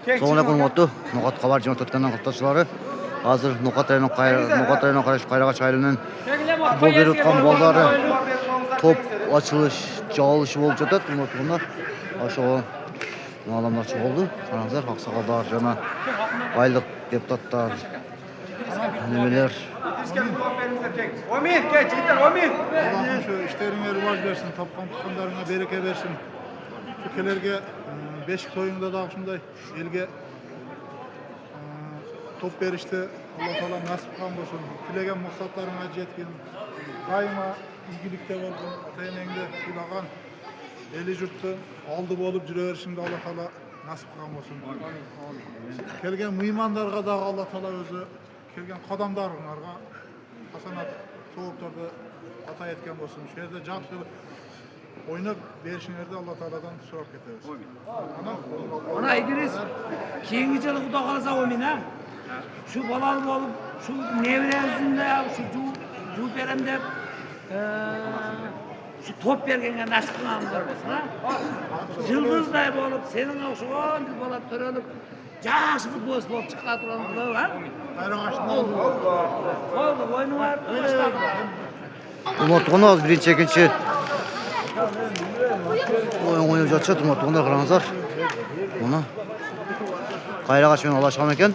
Assalamualaikum warahmatullahi Noqat xabar jinoyat o'tgandan qatnashchilari. Hozir Noqat rayonining qarash Qayraga aylangan futbol berayotgan bolalar top ochilish jolishi bo'lib жатат. Bunlar o'sha ma'lumotlar chiqoldi. Qaranglar, oqsoqollar yana oylik deputatlar nimalar Omin, keç, yeter, Omin. Allah'ım şu işlerine rivaj versin, tapkan tutanlarına bereke versin. Şu kelerge beşik toyunda da şunday elge top berişti. Allah Teala nasip kan olsun. Tilegen maksatlarına jetken daima ilgilikte olsun. Atayınengde kulagan eli jurttu aldı bolup jüre verişinde Allah Teala nasip kan olsun. Kelgen mıymandarga da Allah Teala özü kelgen kadamdarlarga hasanat soğuklarda hata etken olsun. Şu yerde жақсы oynap berişinlerde Allah Teala'dan sorak getiririz. Ana İdris, keyingi жылы Құда қаласа оймен, ha? Şu balalı olup, şu nevresinde, şu cüp verem dep, şu top bergenге nasip kılanlar olsun, ha? Yıldızday bolup, senin oğuşuğun bir balap törelip, жақсы futbolcu болып çıkta turan Құда, ha? Oldu, oyunu var, Umutluğunu az birinci ikinci oyun жатышат. Umutluğunda qarаңыздар. Оны Qayrağa алашқан екен.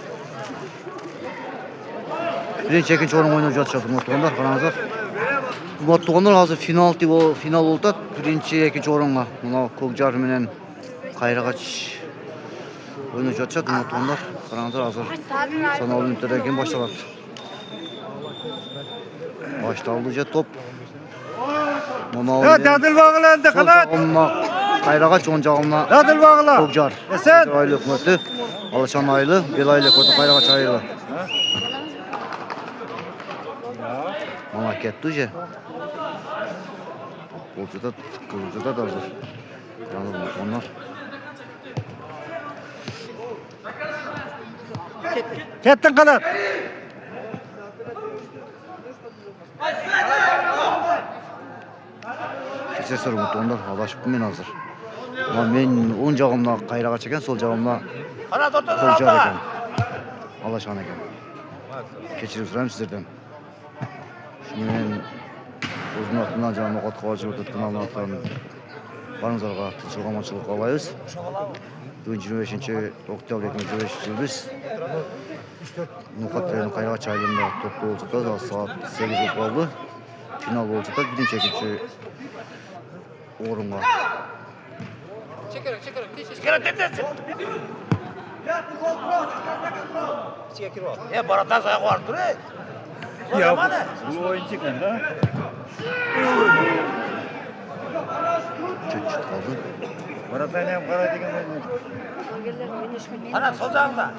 Birinci ikinci oyun oynап жатышат. Umutluğunda qarаңыздар. Umutluğunda hazır final oldu. Birinci ikinci oyunga mына Көкжар менен Qayrağa oynап жатышат. Umutluğunda qarаңыздар, hazır санаулы минуттардан кейін башталат. Başlandı jet top. Dadil bağlandı kanat. Qayrağa oң жағына Dadil bağla. Көкжар. Esen. Aylı hükümeti. Alışan aylı, bir aylı koydu Qayrağa aylı. Ona ketdi je. Bolcuda da hazır. Yanır onlar. Kettin kanat. Keçесер onlar alışıp men hazır. Ama men oң жағымda Qayrağa eкен, sol жағымda Көкжар eкен. Alışan eкен. Keçirip sұраймын сіздерден. Мен өзімнің атымнан жаңа Noqat xabar жіберіп өткен алматыларын барыңыздарға тыншылық аманшылық қалайбыз. Бүгін 25 октябрь 2025 Noqat rayonu Qayrağa aylanында топ болып жатады. Сағат 8 болды. Final болып жатады. Birinci ikinci орынға. Çekerek. Baratan saya kuar dur, Ya bu oyuncu kan ha? Çıt kaldı. Baratayın hem kara degen oynuyor. Ana sol tarafta.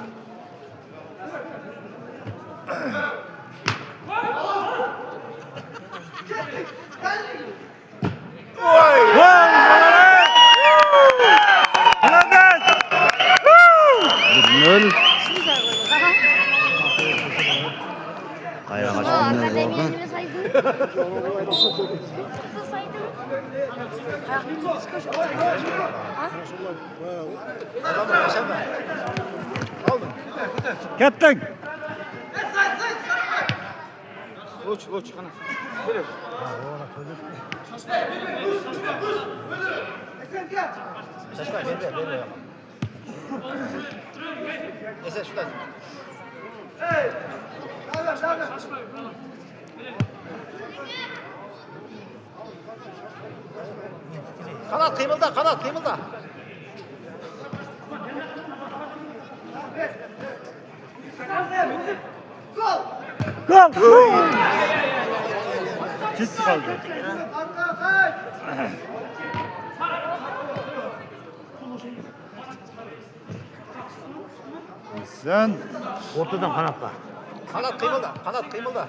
Nol. Qayrağa çıkmıyor oldu. Kettin. Loç kanat. Kanat kıymılda. Gol. Çift kaldı. Sen Ortadan kanatla. Kanat kıymılda.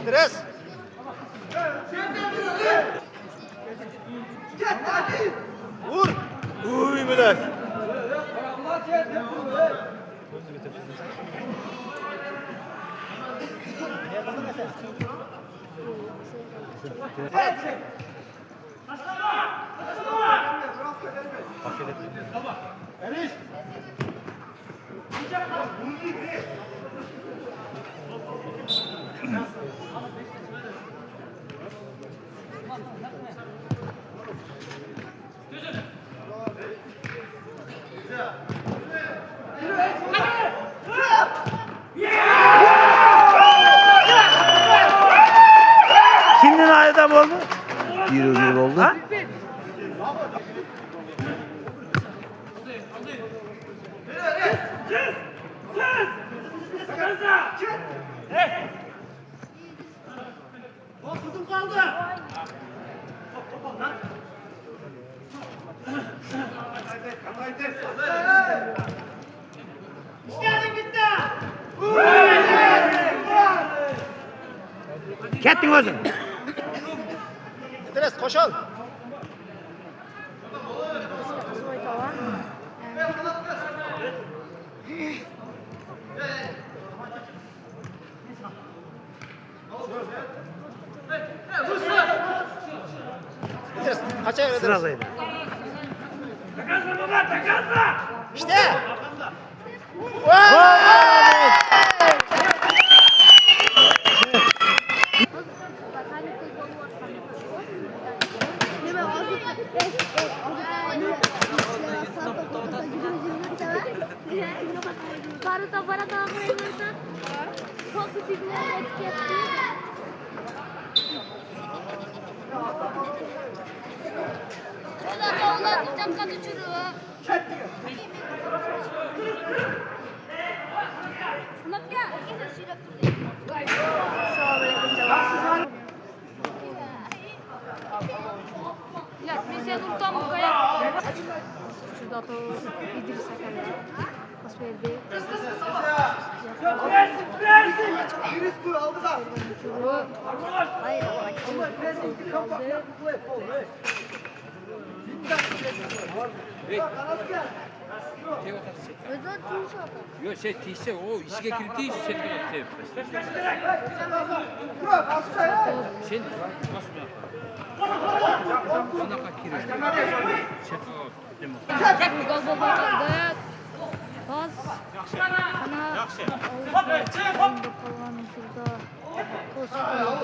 Dres. Vur. Uy Mülek. Kimden ayda oldu? Bir ömür oldu. Ha? Kettin özün. Dres koşal. Dres kaça Dres. Sıradaydı. İşte. Baru tahu para tahu mereka. Kok kesini lagi? Olah ucapkan ucuru. Selamat ya? Assalamualaikum. Ya, bisa nonton kayak sudah tuh Idris akan Mas Ferdi. Yok şey tişe o işe girdiği için şey diyor. Şey nasıl yapar? Bana kakire. Gol kaldı. Pas. Ana. Kalan şurada. Toz kaldı.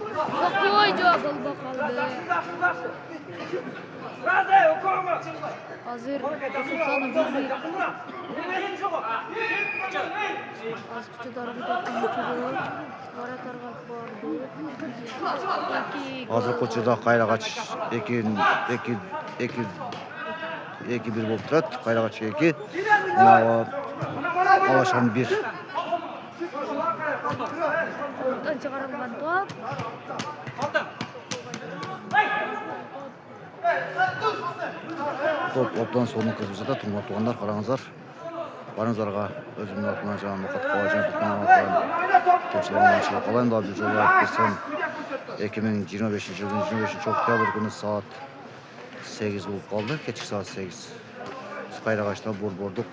Şurada. Sokuyor gol kaldı. Hazır. Tutsana bizi. Az küçük darbe dokunuyor. Kara taraf vardı. Hazır koçuda kayra kaç. 2-1 болып тұрады. Кайра kaç 2. Алашан 1. Ortadan çıkarılgan top. Топ оптан соны кызып жатат. Урматтуу туугандар, караңыздар. Барыңыздарга өзүмдүн атымдан жана Мукат Кабажан Туркмановдун кемчилигин ачылып калайын да бул жолу айтып берсем 2025-жылдын 25-октябрь күнү саат 8 болуп калды, кечки саат 8. Биз Кайрагачта борбордук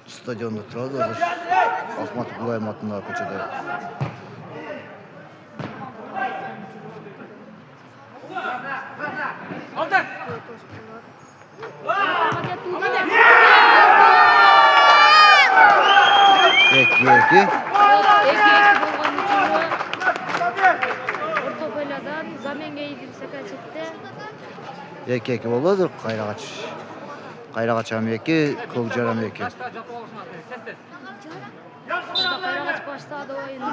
стадиондо турабыз азыр. Ахмат Булаев атындагы көчөдө. Eki. Orta boyladan Zamen'e gidip saka çıktı. 2-2 болду. Кайрагач ham 2, Кылжар ham 2. Orada Kayraç başladı oyunu.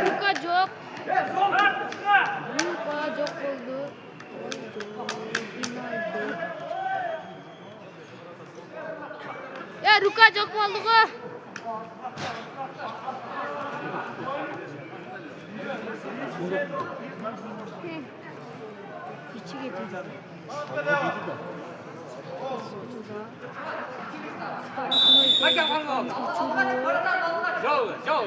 Luka Jok çok oldu go. İçi getirdi. Hakem alma. Jol, jol.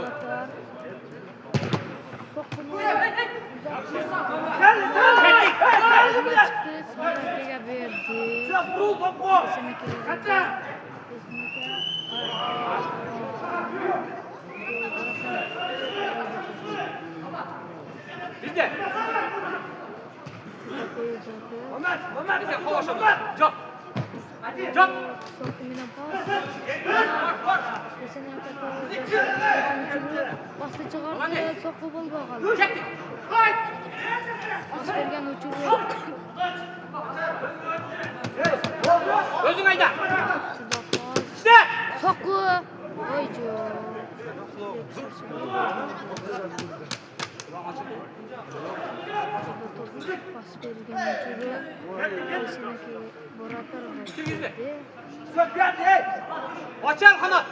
Bizde. Ömer, bize kovaşalım. Jol. Jol. Bastı çıkardı, sokup ol bakalım. Çektik. Bas bergen uçuruyor. Özün ayda. İşte. Soku. Oycu. Bas bergen uçuruyor. Kesinlikle Boratar var. Açan kanat.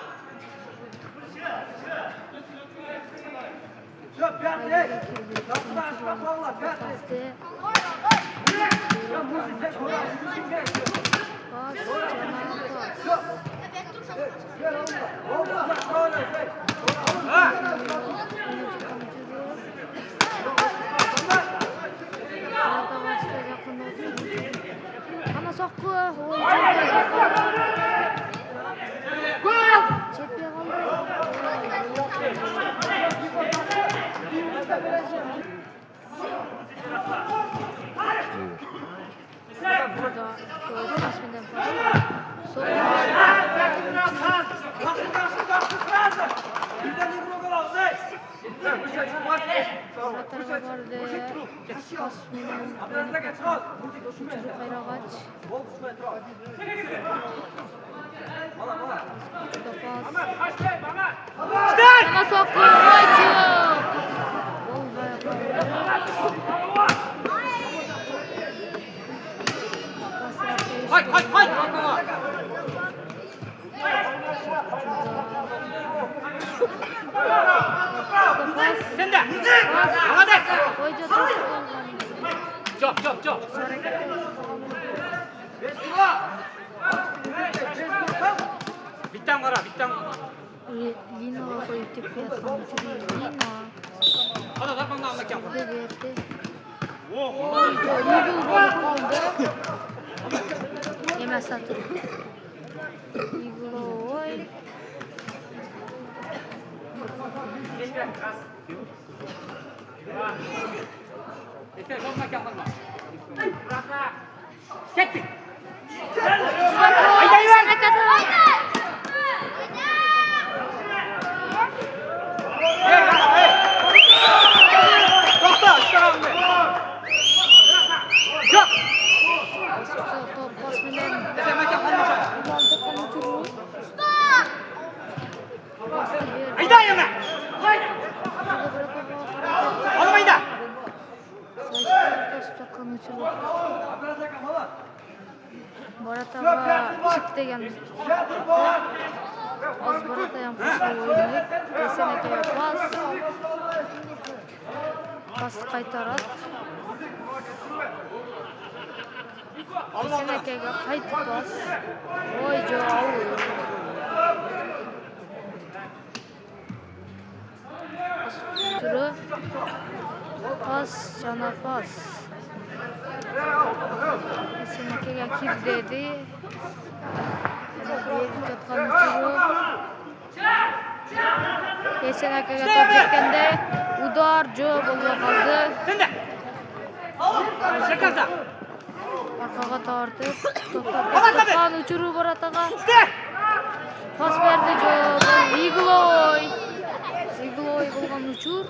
Ana sokku. Çepiye Burada gol tasminden Ama sokku oyuncu. Hay. Sen de. Hadi. Oyuncu Çok. Bittan kara. Lino'ya koyup tepki atmanı çürüyor. Lino. Hadi tarafından anlatacağım. Burada verdi. Yemez satır. Iglo oy. Yeter, son makyaj yapma. Çektik. Haydi ver. Doktor, çıkaralım be. Çok. Yeter, makyaj yapma. Haydi yeme. Oğlum haydi. Boratava çık degan. Az Borata ham kuchli o'ynaydi. Esenakaga pas qaytaradi. Esenakaga qaytib pas. Voy javob. Turu pas jana pas. Esenakaga kir dedi. Esenakaga top ketganda udor jo bo'lib qoldi. Sen de. Şakasa. Orqaga tortib, to'pdan uchiruv Borataga. İşte. Pas berdi jo. Igloy bo'lgan uchur.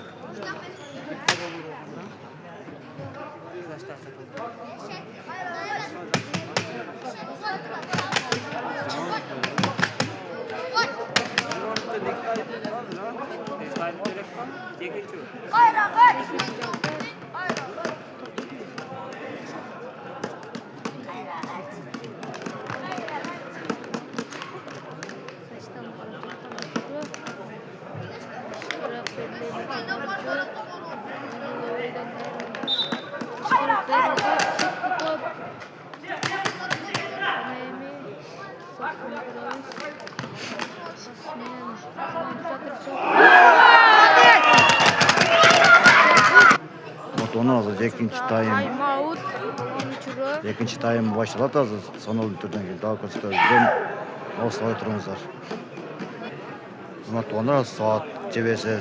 Onu hazır ikinci time. Timeout. Uçuru. İkinci time başladı hazır. Sanal türden geldi. Daha kaç tane Oslo'ya turumuzlar. Hizmet onlar saat cebesi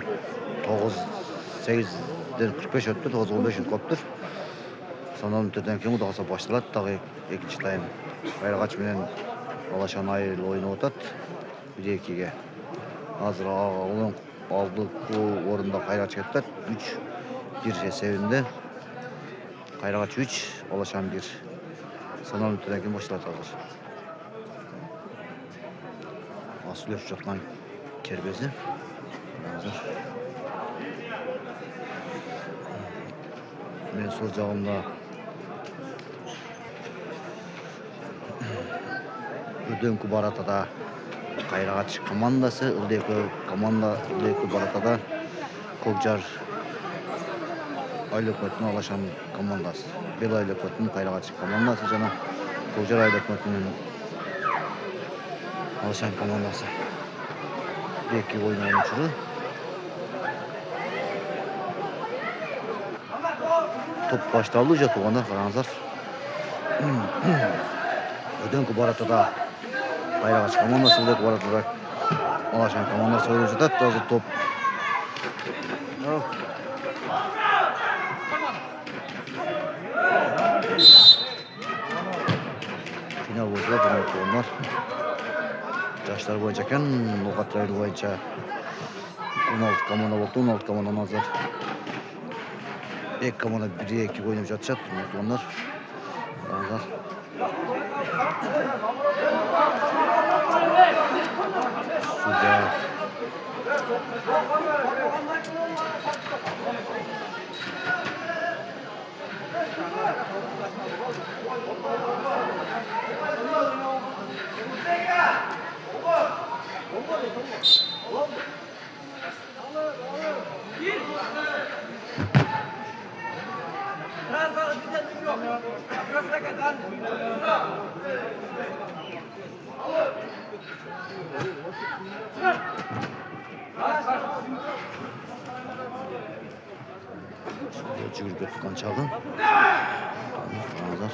8'den 45 öttü. 9:15 öttü. Sanal türden kim daha başladı. Daha ikinci time. Bayrak açmayan Alaşan Ayıl oyunu otat. 1-2'ye. Hazır ağalın aldı bu orunda Kayraç ettiler. 3-1 sevindi. Kayraç 3, Alaşan 1. Sanal mütterekin başladı hazır. Asıl yapacaklar kerbezi. Hazır. Ben soracağımda Ödün Kubaratada Kayraç komandası, Ildeko komanda Ildeko Baratada Kokcar Aylökmet'in Alaşan komandası. Bel Aylökmet'in Kayraç komandası cana Kokcar Aylökmet'in Alaşan komandası. Bir oyun oyuncuları. Top başta alınca tuğanlar karanızlar. Ödün Kubaratada Kayraç komandası Ildeko Baratada Alaşan komandası oyuncu da top. Final oyuncular bunu onlar. Yaşlar boyunca kan Lokatlar boyunca 16 komanda oldu. 16 komanda nazar. Ek komanda 1-2 oyuncu atacak onlar. Nazar. Suca. Cügür götükan çağın. Nazar.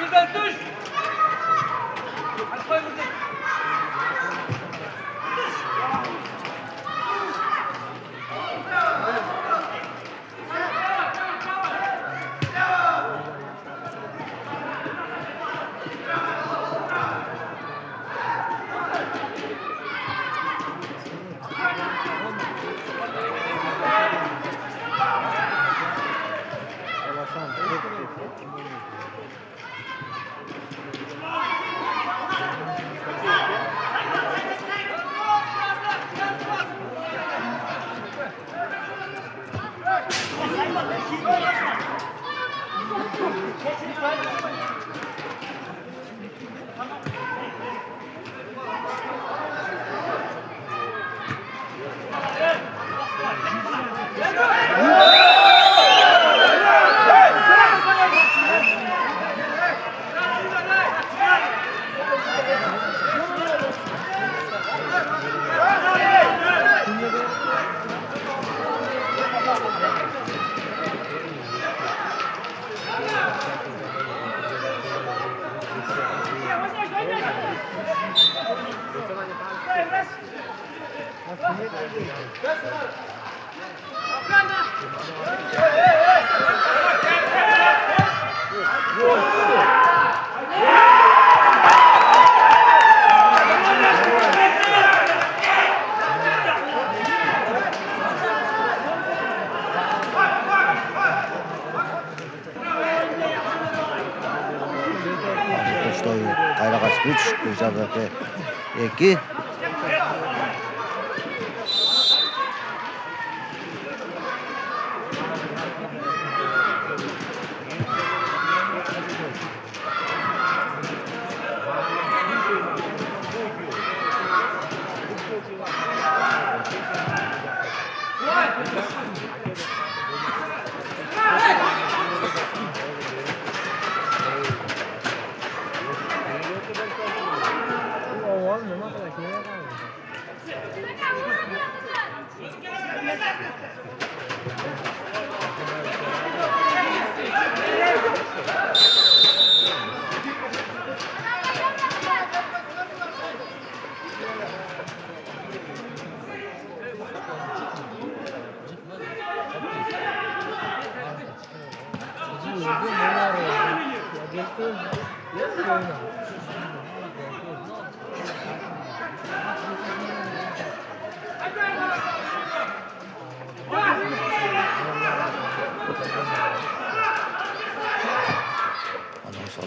Birden düş. Hadi koy bizi. Koçtoy Kayragaç 3, Gürcabdaki 2.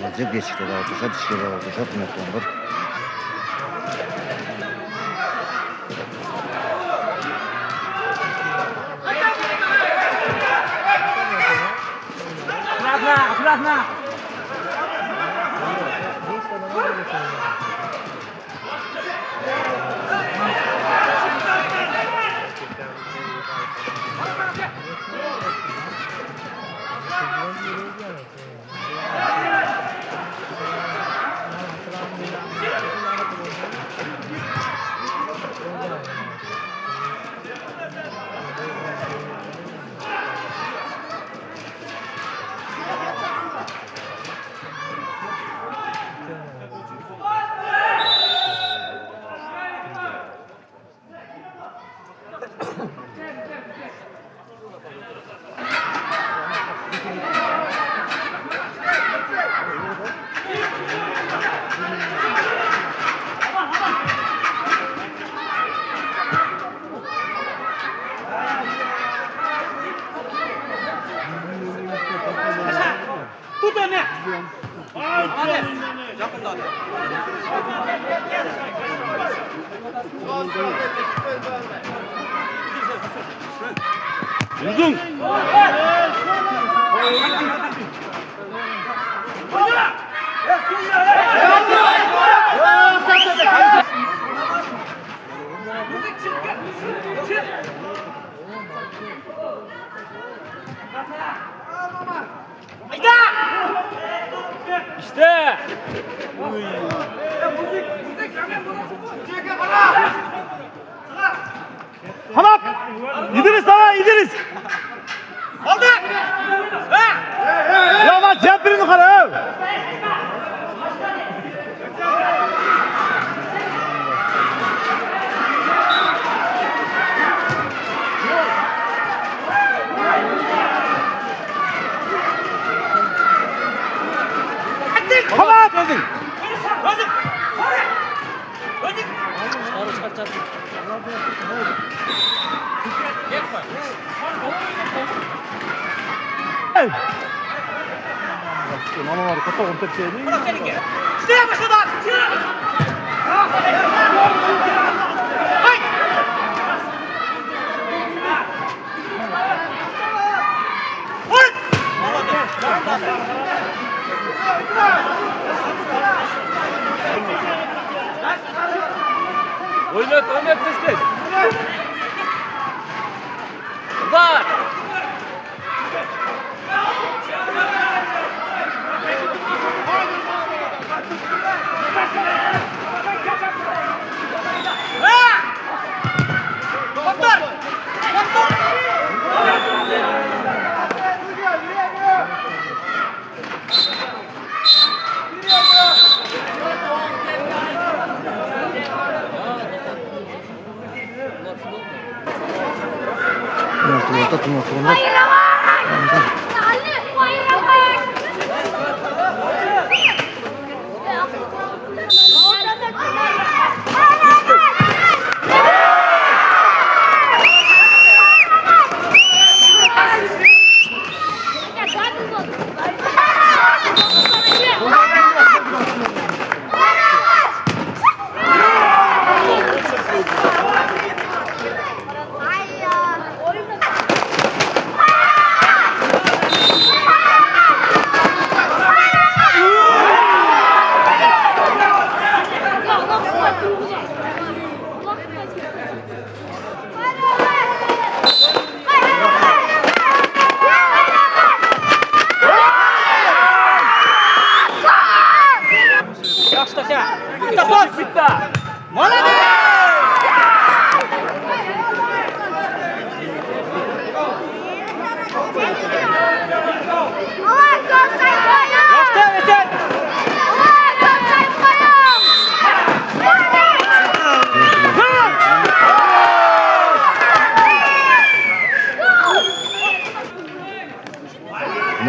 Alacak geçikte de ortasa, dişte de ortasa, tümektendir. Akıratma. Uzun. İşte. Halat. İdris sana İdris. Aldı. Ya lan cep birini yukarı. Halat. Oynat tez. Var.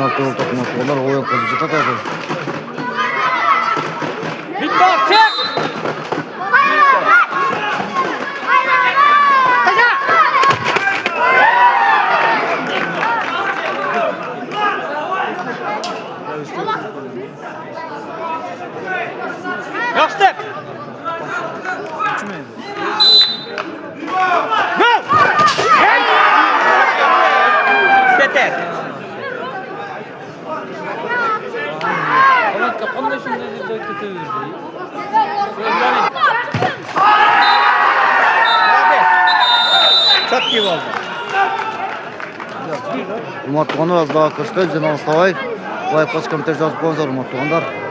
Penaltı takım atıyorlar. Oyun pozisyonu tabii. Yaxşı. Seter. Qanday shunday deb ketaverdi? Çok iyi oldu. Hurmatli qonlar, Alloh ko'rsatsin, janob Savoy. Voy, qo'shimcha imtiyozlar, hurmatli qonlar.